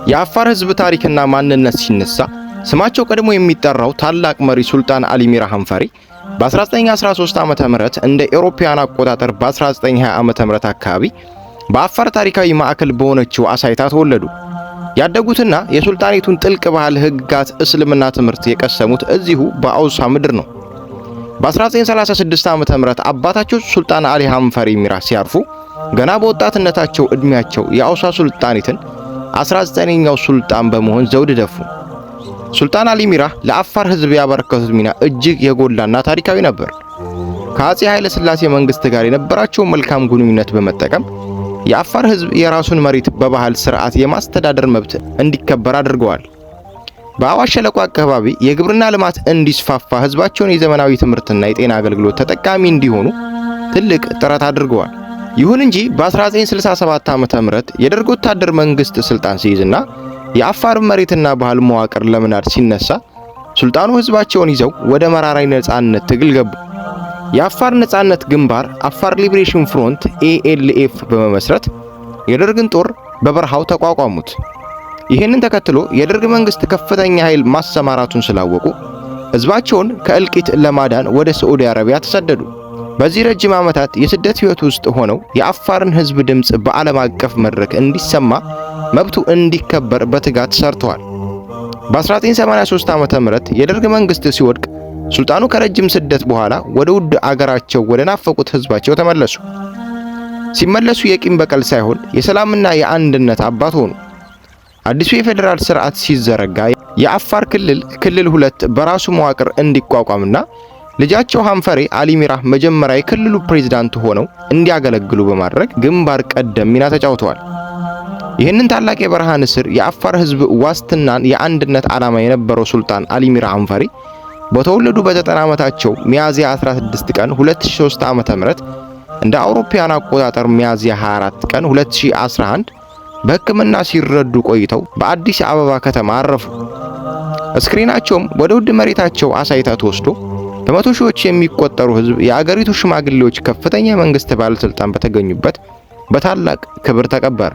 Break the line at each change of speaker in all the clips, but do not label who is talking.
የአፋር ህዝብ ታሪክና ማንነት ሲነሳ ስማቸው ቀድሞ የሚጠራው ታላቅ መሪ ሱልጣን አሊ ሚራ ሀንፈሪ በ1913 ዓመተ ምህረት እንደ ኤሮፓያን አቆጣጠር በ1920 ዓመተ ምህረት አካባቢ በአፋር ታሪካዊ ማዕከል በሆነችው አሳይታ ተወለዱ። ያደጉትና የሱልጣኔቱን ጥልቅ ባህል፣ ህግጋት፣ እስልምና ትምህርት የቀሰሙት እዚሁ በአውሳ ምድር ነው። በ1936 ዓመተ ምህረት አባታቸው ሱልጣን አሊ ሀንፈሪ ሚራ ሲያርፉ ገና በወጣትነታቸው እድሜያቸው የአውሳ ሱልጣኔትን 19ኛው ሱልጣን በመሆን ዘውድ ደፉ። ሱልጣን አሊ ሚራ ለአፋር ህዝብ ያበረከቱት ሚና እጅግ የጎላና ታሪካዊ ነበር። ከአፄ ኃይለ ሥላሴ መንግስት ጋር የነበራቸውን መልካም ግንኙነት በመጠቀም የአፋር ህዝብ የራሱን መሬት በባህል ስርዓት የማስተዳደር መብት እንዲከበር አድርገዋል። በአዋሽ ሸለቆ አካባቢ የግብርና ልማት እንዲስፋፋ ህዝባቸውን የዘመናዊ ትምህርትና የጤና አገልግሎት ተጠቃሚ እንዲሆኑ ትልቅ ጥረት አድርገዋል። ይሁን እንጂ በ1967 ዓመተ ምህረት የደርግ ወታደር መንግስት ስልጣን ሲይዝና የአፋር መሬትና ባህል መዋቅር ለመናድ ሲነሳ ሱልጣኑ ህዝባቸውን ይዘው ወደ መራራዊ ነጻነት ትግል ገቡ። የአፋር ነጻነት ግንባር አፋር ሊብሬሽን ፍሮንት ALF በመመስረት የደርግን ጦር በበረሃው ተቋቋሙት። ይህንን ተከትሎ የደርግ መንግስት ከፍተኛ ኃይል ማሰማራቱን ስላወቁ ህዝባቸውን ከእልቂት ለማዳን ወደ ሳዑዲ አረቢያ ተሰደዱ። በዚህ ረጅም ዓመታት የስደት ህይወት ውስጥ ሆነው የአፋርን ህዝብ ድምጽ በዓለም አቀፍ መድረክ እንዲሰማ፣ መብቱ እንዲከበር በትጋት ሰርተዋል። በ1983 ዓመተ ምህረት የደርግ መንግስት ሲወድቅ ሱልጣኑ ከረጅም ስደት በኋላ ወደ ውድ አገራቸው ወደ ናፈቁት ህዝባቸው ተመለሱ። ሲመለሱ የቂም በቀል ሳይሆን የሰላምና የአንድነት አባት ሆኑ። አዲሱ የፌዴራል ስርዓት ሲዘረጋ የአፋር ክልል 2 በራሱ መዋቅር እንዲቋቋምና ልጃቸው ሀንፈሪ አሊ ሚራ መጀመሪያ የክልሉ ፕሬዝዳንት ሆነው እንዲያገለግሉ በማድረግ ግንባር ቀደም ሚና ተጫውተዋል። ይህንን ታላቅ የበረሃ ንስር የአፋር ህዝብ ዋስትናን የአንድነት ዓላማ የነበረው ሱልጣን አሊ ሚራ ሀንፈሪ በተወለዱ በ90 ዓመታቸው ሚያዝያ 16 ቀን 2003 ዓመተ ምህረት እንደ አውሮፓውያን አቆጣጠር ሚያዝያ 24 ቀን 2011 በሕክምና ሲረዱ ቆይተው በአዲስ አበባ ከተማ አረፉ። አስክሬናቸውም ወደ ውድ መሬታቸው አሳይታ ተወስዶ በመቶ ሺዎች የሚቆጠሩ ህዝብ፣ የአገሪቱ ሽማግሌዎች፣ ከፍተኛ የመንግስት ባለስልጣን በተገኙበት በታላቅ ክብር ተቀበረ።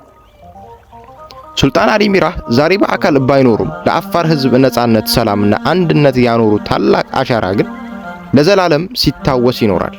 ሱልጣን አሊ ሚራ ዛሬ በአካል ባይኖሩም ለአፋር ህዝብ ነጻነት፣ ሰላምና አንድነት ያኖሩ ታላቅ አሻራ ግን ለዘላለም ሲታወስ ይኖራል።